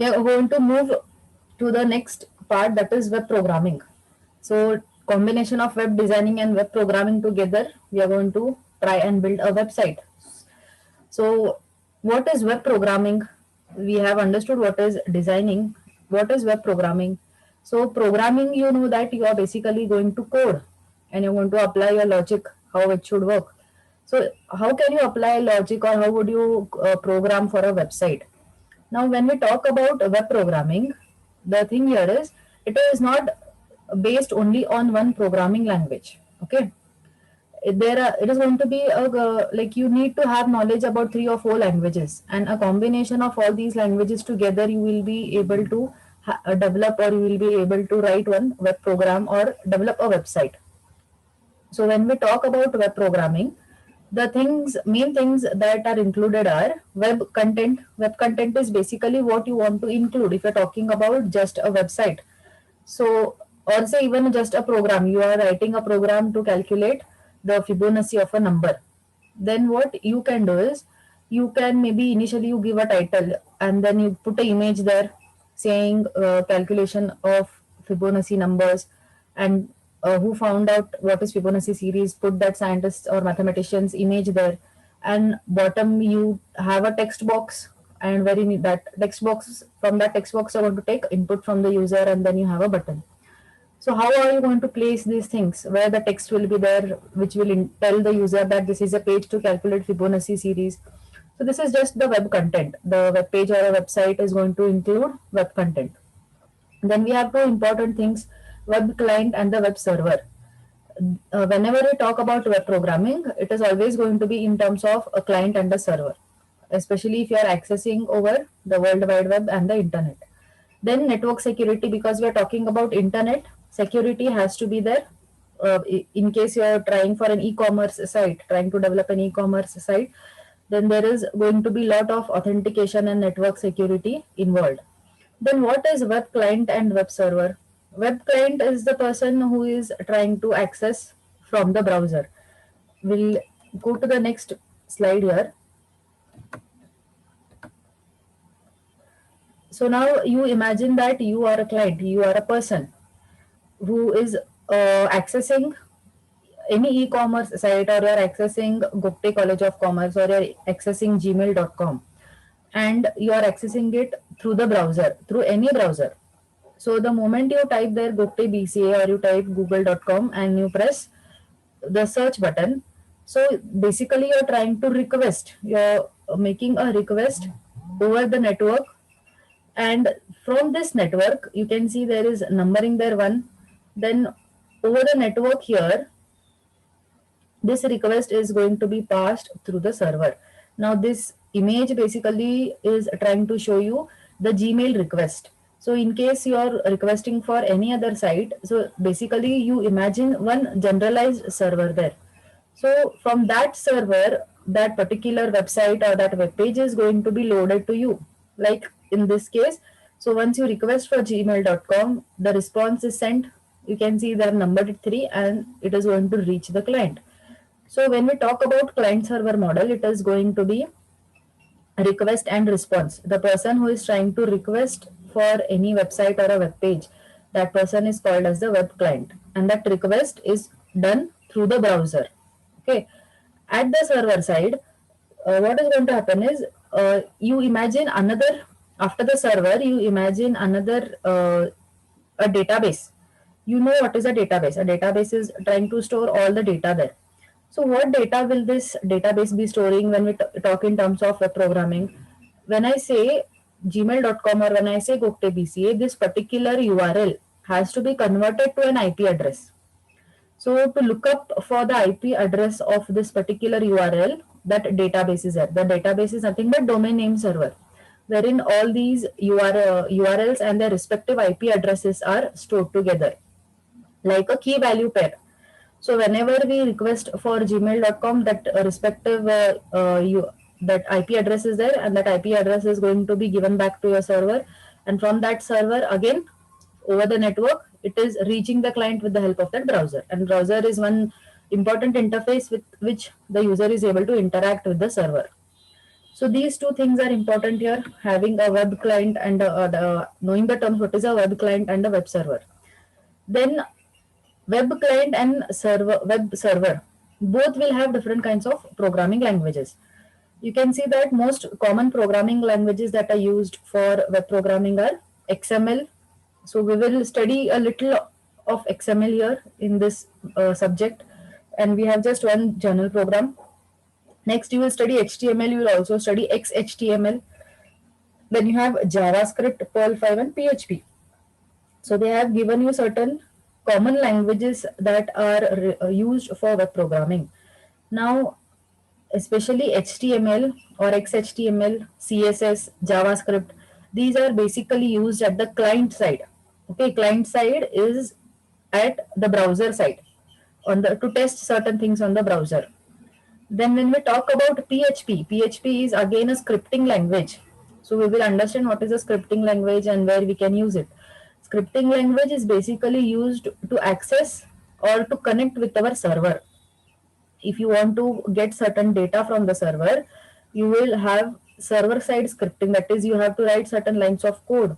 We are going to move to the next part, that is web programming. So combination of web designing and web programming together, we are going to try and build a website. So what is web programming? We have understood what is designing. What is web programming? So programming, you know that you are basically going to code and you're going to apply your logic, how it should work. So how can you apply logic, or how would you program for a website? Now, when we talk about web programming, the thing here is it is not based only on one programming language. Okay, it is going to be a like you need to have knowledge about three or four languages, and a combination of all these languages together, you will be able to develop, or you will be able to write one web program or develop a website. So when we talk about web programming, the main things that are included are web content. Web content is basically what you want to include if you're talking about just a website. So, or say even just a program, you are writing a program to calculate the Fibonacci of a number. Then what you can do is you can maybe initially you give a title and then you put an image there saying calculation of Fibonacci numbers, and who found out what is Fibonacci series, put that scientist or mathematician's image there, and bottom you have a text box, and that text box, from that text box you want to take input from the user, and then you have a button. So how are you going to place these things where the text will be there, which will tell the user that this is a page to calculate Fibonacci series? So this is just the web content. The web page or a website is going to include web content. Then we have two important things: web client and the web server. Whenever we talk about web programming, it is always going to be in terms of a client and a server, especially if you are accessing over the World Wide Web and the internet. Then network security, because we are talking about internet, security has to be there. In case you are trying for an e-commerce site, trying to develop an e-commerce site, then there is going to be lot of authentication and network security involved. Then what is web client and web server? Web client is the person who is trying to access from the browser. We'll go to the next slide here. So now you imagine that you are a client, you are a person who is accessing any e-commerce site, or you're accessing Gupte College of Commerce, or you're accessing gmail.com, and you are accessing it through the browser, through any browser. So the moment you type there Gupte BCA, or you type google.com and you press the search button, so basically you're trying to request, you're making a request over the network, and from this network you can see there is numbering there one. Then over the network here, this request is going to be passed through the server. Now this image basically is trying to show you the Gmail request. So in case you are requesting for any other site, so basically you imagine one generalized server there. So from that server, that particular website or that web page is going to be loaded to you. Like in this case, so once you request for gmail.com, the response is sent. You can see they have numbered it 3, and it is going to reach the client. So when we talk about client server model, it is going to be request and response. The person who is trying to request for any website or a web page, that person is called as the web client, and that request is done through the browser. Okay. At the server side, what is going to happen is you imagine another, after the server, you imagine another a database. You know what is a database? A database is trying to store all the data there. So what data will this database be storing when we talk in terms of web programming? When I say gmail.com, or when I say Gokte BCA, this particular URL has to be converted to an IP address. So to look up for the IP address of this particular URL, that database is there. The database is nothing but domain name server, wherein all these URLs and their respective IP addresses are stored together, like a key value pair. So whenever we request for gmail.com, that respective that IP address is there, and that IP address is going to be given back to your server, and from that server again over the network, it is reaching the client with the help of that browser. And browser is one important interface with which the user is able to interact with the server. So these two things are important here, having a web client and knowing the terms what is a web client and a web server. Then web client and web server, both will have different kinds of programming languages. You can see that most common programming languages that are used for web programming are XML. So we will study a little of XML here in this subject, and we have just one journal program. Next, you will study HTML. You will also study XHTML. Then you have JavaScript, Perl 5, and PHP. So they have given you certain common languages that are used for web programming. Now, especially HTML or XHTML, CSS, JavaScript, these are basically used at the client side. Okay, client side is at the browser side on the to test certain things on the browser. Then when we talk about PHP, PHP is again a scripting language. So we will understand what is a scripting language and where we can use it. Scripting language is basically used to access or to connect with our server. If you want to get certain data from the server, you will have server side scripting. That is, you have to write certain lines of code,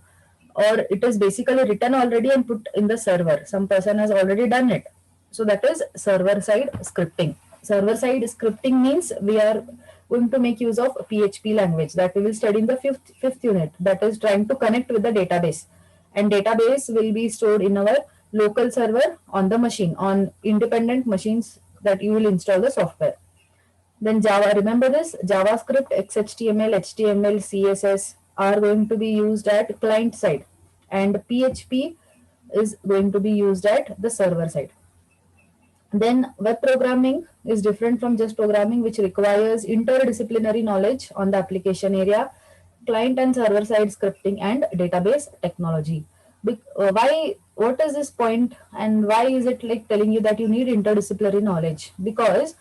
or it is basically written already and put in the server. Some person has already done it. So that is server side scripting. Server side scripting means we are going to make use of PHP language that we will study in the fifth unit, that is trying to connect with the database, and database will be stored in our local server on the machine, on independent machines that you will install the software. Then Java, remember this, JavaScript, XHTML, HTML, CSS are going to be used at client side, and PHP is going to be used at the server side. Then web programming is different from just programming, which requires interdisciplinary knowledge on the application area, client and server side scripting, and database technology. Why? What is this point, and why is it like telling you that you need interdisciplinary knowledge? Because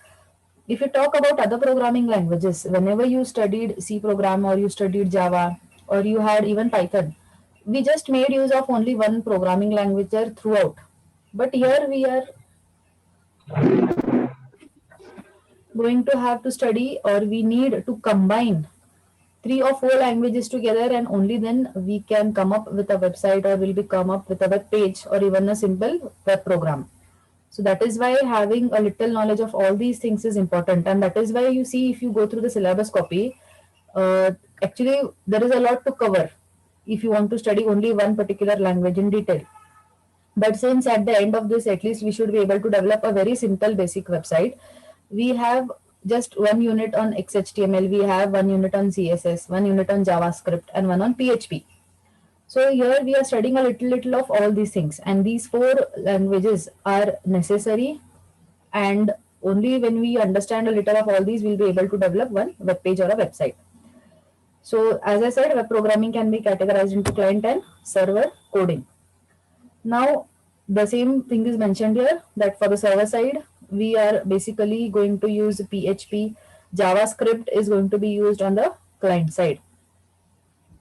if you talk about other programming languages, whenever you studied C program or you studied Java or you had even Python, we just made use of only one programming language there throughout. But here we are going to have to study, or we need to combine three or four languages together, and only then we can come up with a website, or will be come up with a web page or even a simple web program. So that is why having a little knowledge of all these things is important, and that is why you see, if you go through the syllabus copy, actually there is a lot to cover if you want to study only one particular language in detail. But since at the end of this, at least we should be able to develop a very simple basic website, we have just one unit on XHTML, we have one unit on CSS, one unit on JavaScript, and one on PHP. So here we are studying a little of all these things, and these four languages are necessary, and only when we understand a little of all these, we'll be able to develop one web page or a website. So as I said, web programming can be categorized into client and server coding. Now, the same thing is mentioned here, that for the server side, we are basically going to use PHP. JavaScript is going to be used on the client side.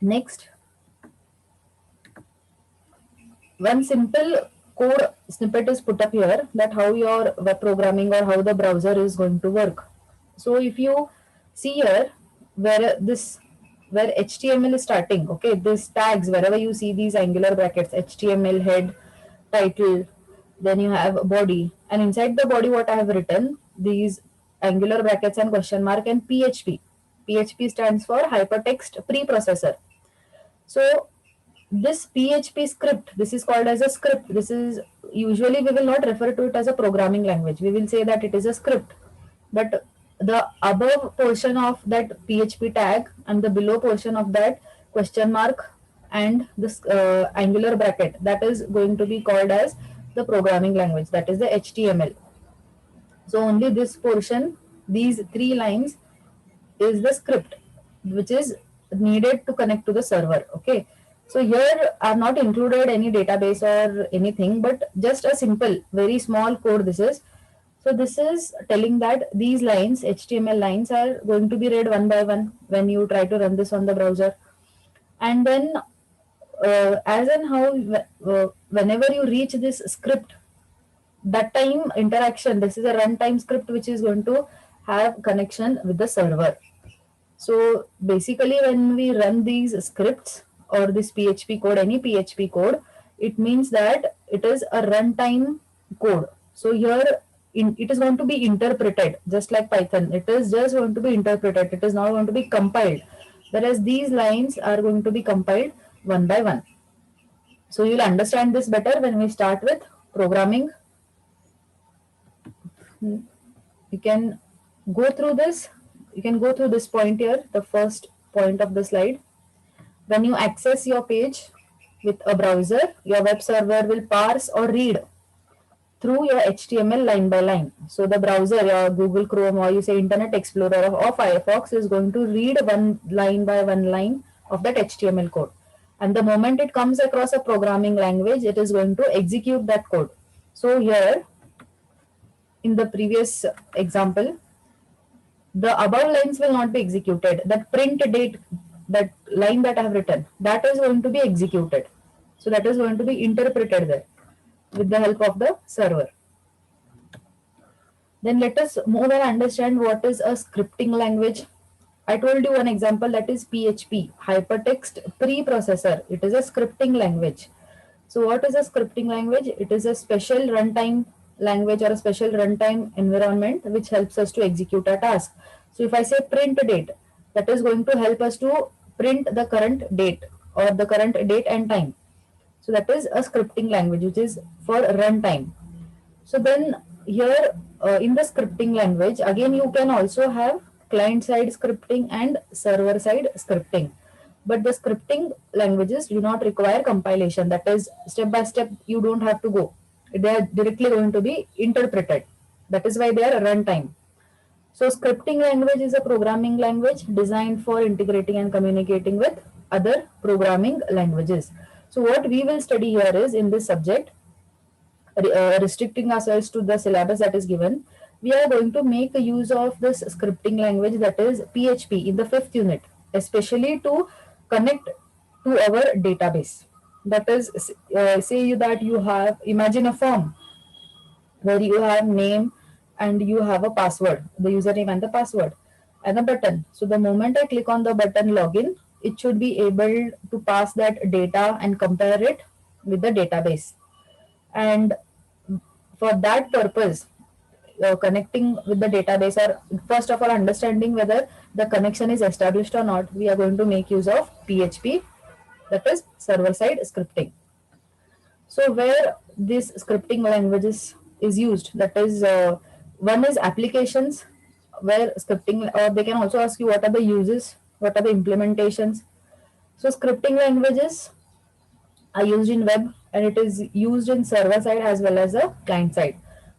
Next, one simple code snippet is put up here, that how your web programming or how the browser is going to work. So if you see here, where HTML is starting, okay, this tags, wherever you see these angular brackets, HTML head, title, then you have body, and inside the body what I have written, these angular brackets and question mark, and PHP. PHP stands for hypertext preprocessor. So this PHP script, this is called as a script. This is usually, we will not refer to it as a programming language. We will say that it is a script. But the above portion of that PHP tag and the below portion of that question mark and this angular bracket, that is going to be called as the programming language, that is the HTML. So only this portion, these three lines, is the script which is needed to connect to the server. Okay, so here I have not included any database or anything, but just a simple very small code this is. So this is telling that these lines, HTML lines, are going to be read one by one when you try to run this on the browser. And then as and how whenever you reach this script, that time interaction, this is a runtime script which is going to have connection with the server. So basically when we run these scripts or this PHP code, any PHP code, it means that it is a runtime code. So here it is going to be interpreted just like Python. It is just going to be interpreted. It is not going to be compiled. Whereas these lines are going to be compiled one by one. So you'll understand this better when we start with programming. You can go through this. You can go through this point here, the first point of the slide. When you access your page with a browser, your web server will parse or read through your HTML line by line. So the browser, your Google Chrome or you say Internet Explorer or Firefox is going to read one line by one line of that HTML code. And the moment it comes across a programming language, it is going to execute that code. So here, in the previous example, the above lines will not be executed. That print date, that line that I have written, that is going to be executed. So that is going to be interpreted there with the help of the server. Then let us move and understand what is a scripting language. I told you one example, that is PHP, Hypertext Preprocessor. It is a scripting language. So what is a scripting language? It is a special runtime language or a special runtime environment which helps us to execute a task. So if I say print date, that is going to help us to print the current date or the current date and time. So that is a scripting language which is for runtime. So then here in the scripting language, again you can also have client side scripting and server side scripting. But the scripting languages do not require compilation. That is step by step, you don't have to go. They are directly going to be interpreted. That is why they are runtime. So scripting language is a programming language designed for integrating and communicating with other programming languages. So what we will study here is in this subject, restricting ourselves to the syllabus that is given, we are going to make a use of this scripting language, that is PHP, in the 5th unit, especially to connect to our database. That is, say that you have, imagine a form where you have name and you have a password, the username and the password, and a button. So the moment I click on the button login, it should be able to pass that data and compare it with the database. And for that purpose, connecting with the database, or first of all understanding whether the connection is established or not, we are going to make use of PHP, that is server side scripting. So where this scripting languages is used, that is one is applications where scripting, or they can also ask you what are the uses, what are the implementations. So scripting languages are used in web and it is used in server side as well as the client side.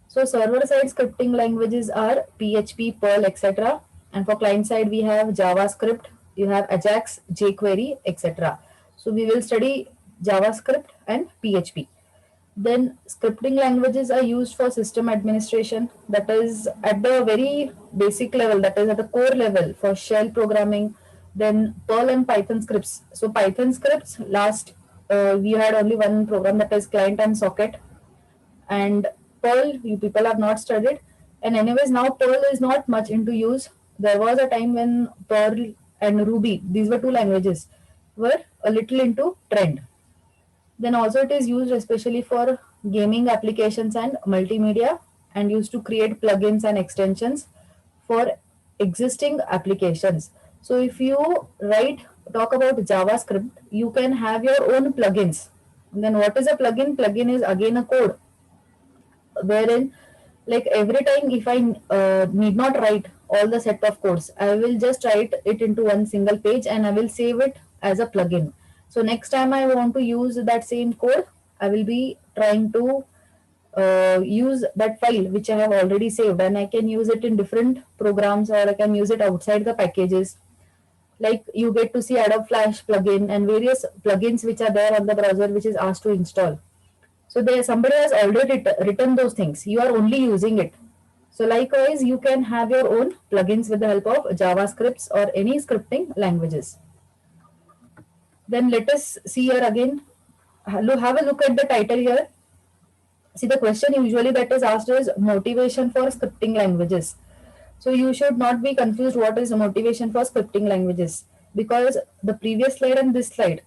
So server side scripting languages are PHP, Perl, etc. And for client side we have JavaScript, you have Ajax, jQuery, etc. So we will study JavaScript and PHP. Then scripting languages are used for system administration, that is at the very basic level, that is at the core level for shell programming. Then Perl and Python scripts. So Python scripts, last we had only one program, that is client and socket. And Perl, you people have not studied. And anyways, now Perl is not much into use. There was a time when Perl and Ruby, these were two languages, were a little into trend. Then also it is used especially for gaming applications and multimedia, and used to create plugins and extensions for existing applications. So if you talk about JavaScript, you can have your own plugins. And then what is a plugin? Plugin is again a code wherein, like, every time if I need not write all the set of codes, I will just write it into one single page and I will save it as a plugin. So next time I want to use that same code, I will be trying to use that file which I have already saved, and I can use it in different programs, or I can use it outside the packages. Like you get to see Adobe Flash plugin and various plugins which are there on the browser which is asked to install. So there somebody has already written those things. You are only using it. So likewise, you can have your own plugins with the help of JavaScripts or any scripting languages. Then let us see here again. Have a look at the title here. See, the question usually that is asked is motivation for scripting languages. So you should not be confused what is motivation for scripting languages, because the previous slide and this slide,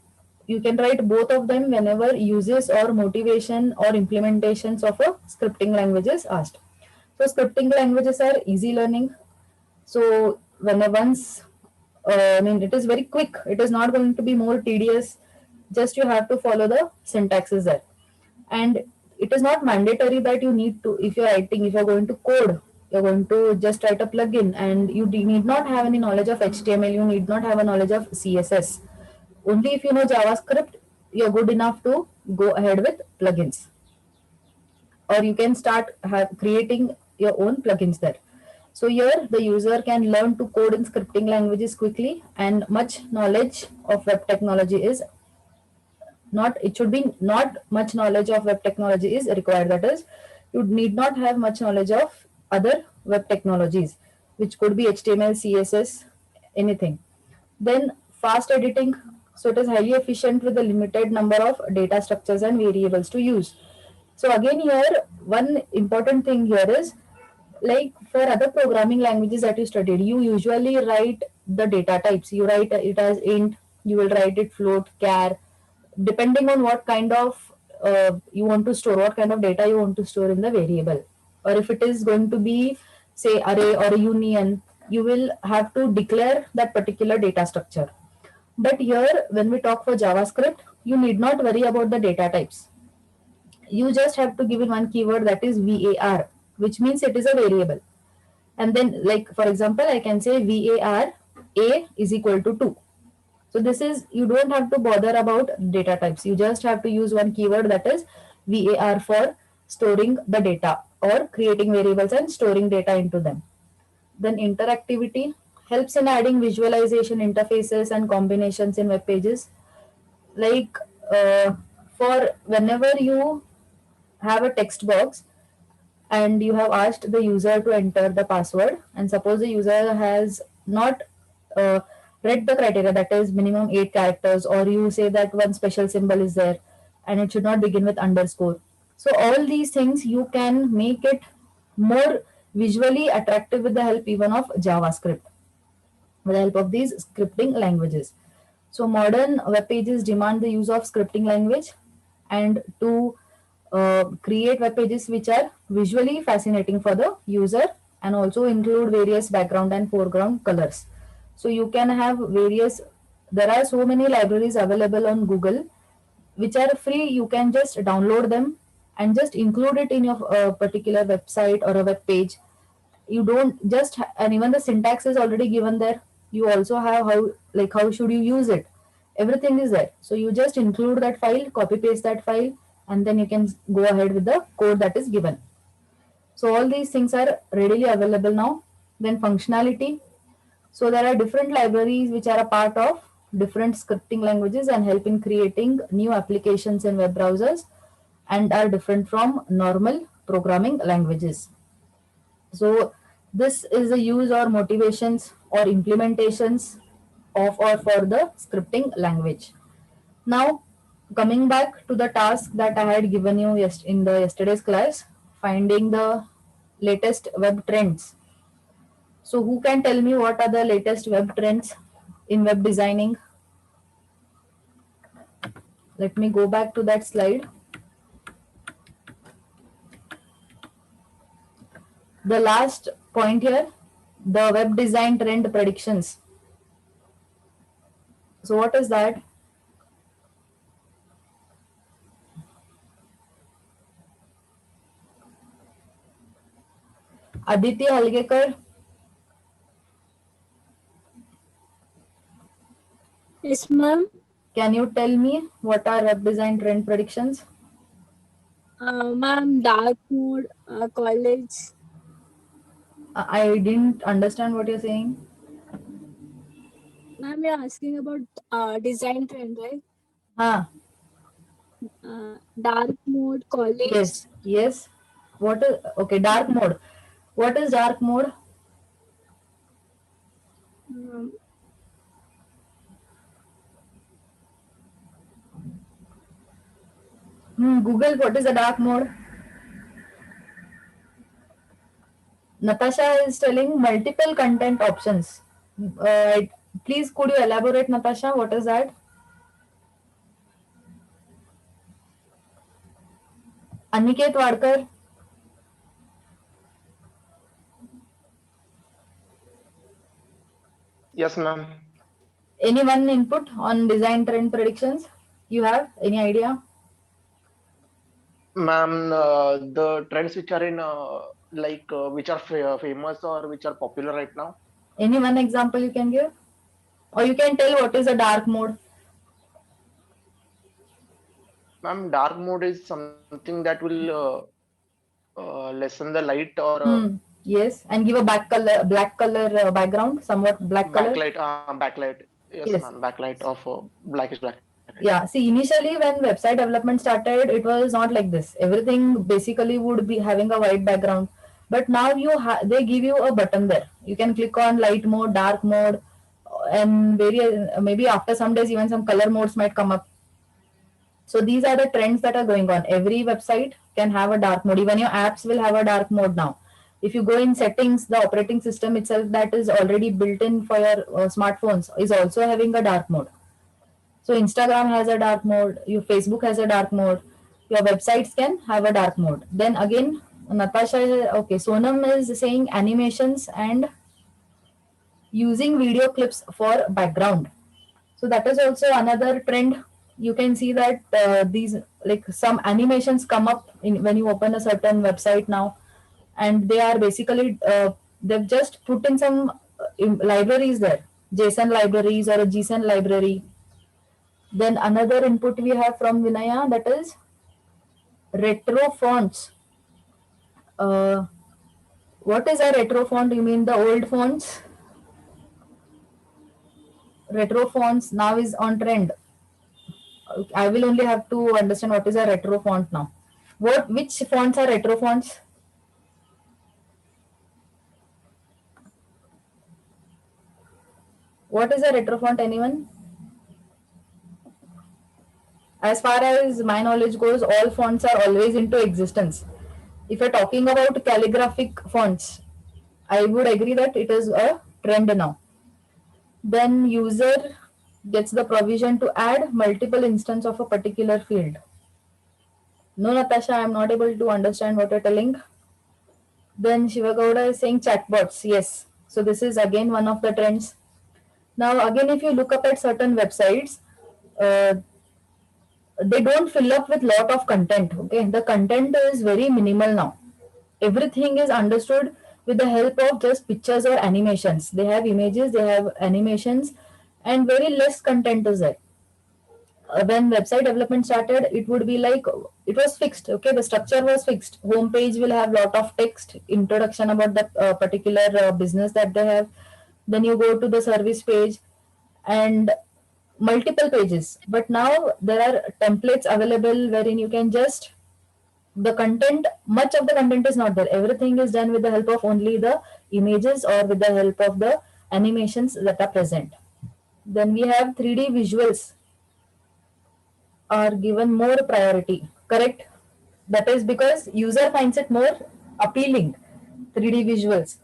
you can write both of them whenever uses or motivation or implementations of a scripting language is asked. So scripting languages are easy learning. So when once, I mean, it is very quick. It is not going to be more tedious. Just you have to follow the syntaxes there, and it is not mandatory that you need to. If you're writing, if you're going to code, you're going to just write a plugin, and you need not have any knowledge of HTML. You need not have a knowledge of CSS. Only if you know JavaScript, you're good enough to go ahead with plugins, or you can start creating your own plugins there. So here the user can learn to code in scripting languages quickly, and much knowledge of web technology is not, it should be not much knowledge of web technology is required. That is, you need not have much knowledge of other web technologies, which could be HTML, CSS, anything. Then fast editing, so it is highly efficient with a limited number of data structures and variables to use. So again here, one important thing here is, like for other programming languages that you studied, you usually write the data types. You write it as int, you will write it float, char, depending on what kind of you want to store, what kind of data you want to store in the variable. Or if it is going to be, say, array or a union, you will have to declare that particular data structure. But here, when we talk for JavaScript, you need not worry about the data types. You just have to give in one keyword, that is var, which means it is a variable. And then, like for example, I can say var a is equal to 2. So this is, you don't have to bother about data types. You just have to use one keyword, that is var, for storing the data or creating variables and storing data into them. Then interactivity helps in adding visualization interfaces and combinations in web pages. Like for whenever you have a text box and you have asked the user to enter the password, and suppose the user has not uh, read the criteria, that is minimum 8 characters, or you say that one special symbol is there and it should not begin with underscore. So all these things you can make it more visually attractive with the help even of JavaScript, with the help of these scripting languages. So modern web pages demand the use of scripting language, and to create web pages which are visually fascinating for the user, and also include various background and foreground colors. So you can have various, there are so many libraries available on Google which are free. You can just download them and just include it in your particular website or a web page. You don't just and even the syntax is already given there. You also have how, like how should you use it, everything is there. So you just include that file, copy paste that file, and then you can go ahead with the code that is given. So all these things are readily available now. Then functionality, so there are different libraries which are a part of different scripting languages and help in creating new applications in web browsers, and are different from normal programming languages. So this is the use or motivations or implementations of or for the scripting language. Now coming back to the task that I had given you in the yesterday's class, finding the latest web trends. So who can tell me what are the latest web trends in web designing? Let me go back to that slide. The last point here, the web design trend predictions. So what is that? Aditya Halgekar, Yes, ma'am. can you tell me what are web design trend predictions? Ma'am, dark mode, college. I didn't understand what you're saying. Ma'am, you're asking about design trend, right? Ah, Dark mode, college. yes, yes. What is, okay, dark mode. What is dark mode? Um, Google, what is the dark mode? Natasha is telling multiple content options. uh, Please could you elaborate, Natasha, what is that? Aniket Wadkar. Yes, ma'am. Any one input on design trend predictions? You have any idea? Ma'am, the trends which are in which are famous or which are popular right now. Any one example you can give? Or you can tell what is a dark mode. Ma'am, dark mode is something that will lessen the light or Yes, and give a black color background, somewhat black color. backlight. Yes, ma'am. Yes. Backlight of blackish black. Yeah, see, initially when website development started, it was not like this. Everything basically would be having a white background. But now they give you a button there. You can click on light mode, dark mode, and maybe after some days even some color modes might come up. So these are the trends that are going on. Every website can have a dark mode. Even your apps will have a dark mode now. If you go in settings, the operating system itself that is already built in for your smartphones is also having a dark mode. So Instagram has a dark mode, your Facebook has a dark mode, your websites can have a dark mode. Then again, okay, Sonam is saying animations and using video clips for background. So that is also another trend. You can see that these like some animations come up when you open a certain website now, and they are basically they've just put in some libraries there, JSON libraries or a JSON library. Then another input we have from Vinaya, that is retro fonts. Uh, what is a retro font? You mean the old fonts? Retro fonts now is on trend. I will only have to understand what is a retro font now. Which fonts are retro fonts? What is a retro font? Anyone? As far as my knowledge goes, all fonts are always into existence. If you're talking about calligraphic fonts, I would agree that it is a trend now. Then user gets the provision to add multiple instance of a particular field. No, Natasha, I'm not able to understand what you're telling. Then Shivagowda is saying chatbots. Yes. So this is again one of the trends. Now, again, if you look up at certain websites, uh, they don't fill up with lot of content. Okay, the content is very minimal now. Everything is understood with the help of just pictures or animations. They have images, they have animations, and very less content is there. When website development started, it would be like it was fixed. Okay, the structure was fixed. Homepage will have lot of text, introduction about the particular business that they have. Then you go to the service page and multiple pages. But now there are templates available wherein you can just the content, much of the content is not there. Everything is done with the help of only the images or with the help of the animations that are present. Then we have 3D visuals are given more priority, correct? That is because user finds it more appealing, 3D visuals.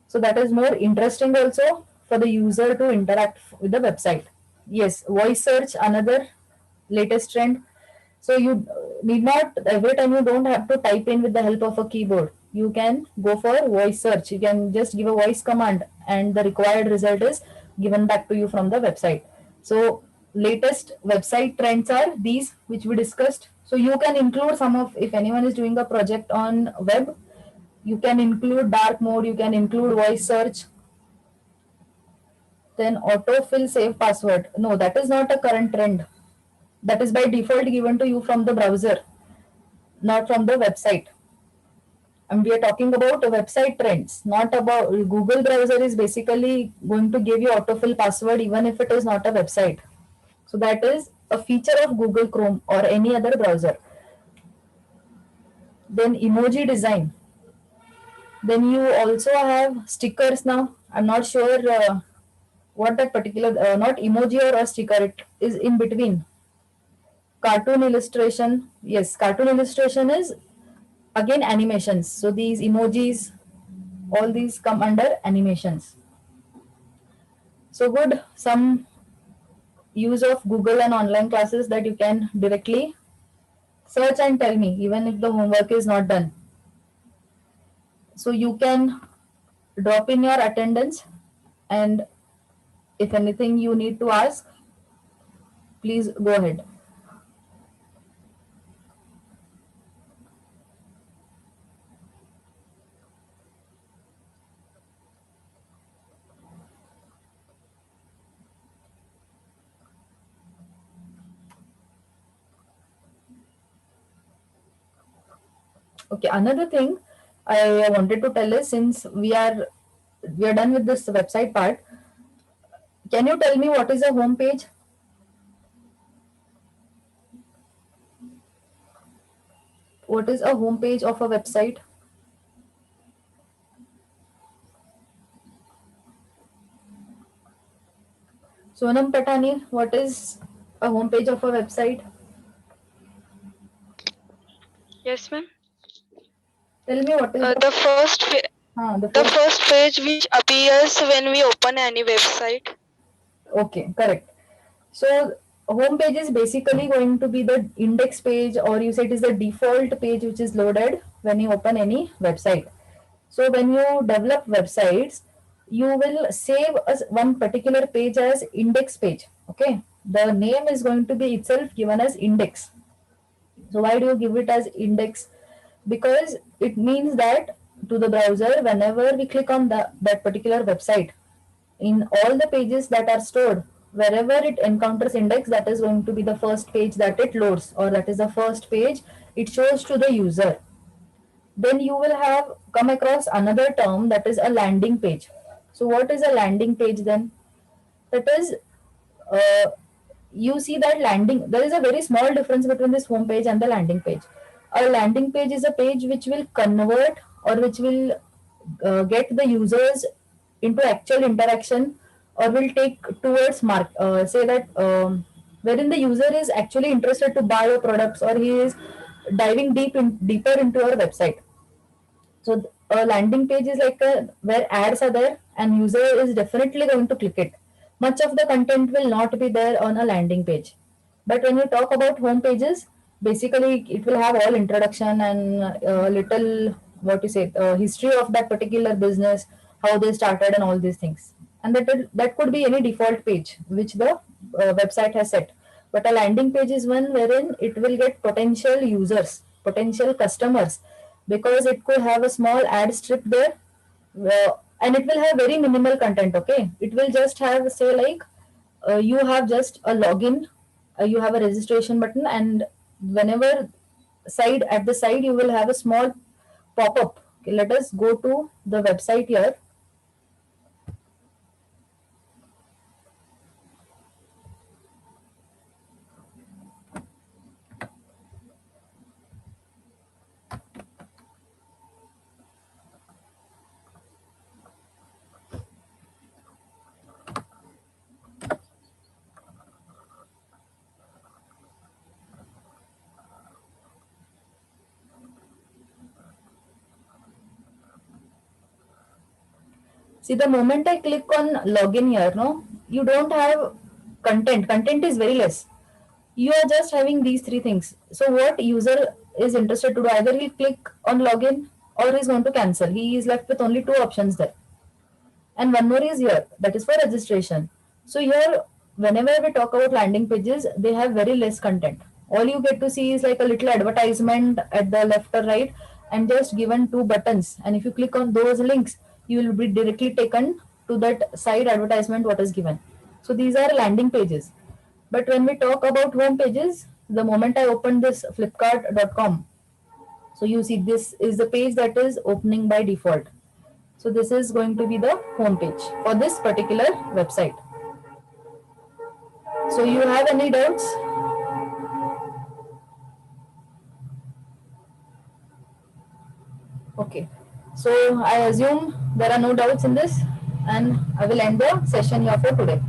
So that is more interesting also for the user to interact with the website. Yes, voice search, another latest trend. So you need not, every time you don't have to type in with the help of a keyboard. You can go for voice search. You can just give a voice command and the required result is given back to you from the website. So latest website trends are these which we discussed. So you can include some of, if anyone is doing a project on web, you can include dark mode, you can include voice search. Then autofill save password. No, that is not a current trend. That is by default given to you from the browser, not from the website. And we are talking about website trends, not about Google browser is basically going to give you autofill password even if it is not a website. So that is a feature of Google Chrome or any other browser. Then emoji design. Then you also have stickers now. I'm not sure what that particular, not emoji or a sticker, it is in between. Cartoon illustration. Yes, cartoon illustration is again animations. So these emojis, All these come under animations. So good, some use of Google and online classes that you can directly search and tell me even if the homework is not done. So you can drop in your attendance, and if anything you need to ask, please go ahead. Okay, another thing I wanted to tell is, since we are done with this website part, can you tell me what is a home page? What is a home page of a website? Sonam Patani, what is a home page of a website? Yes, ma'am. Tell me what is The first page which appears when we open any website. Okay, correct. So home page is basically going to be the index page, or you say it is the default page which is loaded when you open any website. So when you develop websites, you will save one particular page as index page. Okay, the name is going to be itself given as index. So why do you give it as index? Because it means that to the browser, whenever we click on that particular website, in all the pages that are stored, wherever it encounters index, that is going to be the first page that it loads, or that is the first page it shows to the user. Then you will have come across another term, that is a landing page. So what is a landing page then? That is, uh, you see that landing, there is a very small difference between this home page and the landing page. A landing page is a page which will convert, or which will get the users into actual interaction, or will take towards say that wherein the user is actually interested to buy your products, or he is diving deeper into your website. So a landing page is like where ads are there and user is definitely going to click it. Much of the content will not be there on a landing page. But when you talk about home pages, basically it will have all introduction and little, what you say, history of that particular business, how they started and all these things. And that could be any default page which the website has set. But a landing page is one wherein it will get potential users, potential customers, because it could have a small ad strip there, and it will have very minimal content. Okay, it will just have, say, like, you have just a login, you have a registration button, and whenever side at the side you will have a small pop-up. Okay, let us go to the website here. See, the moment I click on login here, no, you don't have content. Content is very less. You are just having these three things. So what user is interested to do? Either he'll click on login or he's going to cancel. He is left with only two options there. And one more is here, that is for registration. So here, whenever we talk about landing pages, they have very less content. All you get to see is like a little advertisement at the left or right, and just given two buttons. And if you click on those links, you will be directly taken to that side advertisement what is given. So these are landing pages. But when we talk about home pages, the moment I open this flipkart.com, so you see this is the page that is opening by default. So this is going to be the home page for this particular website. So you have any doubts? Okay. So I assume there are no doubts in this, and I will end the session here for today.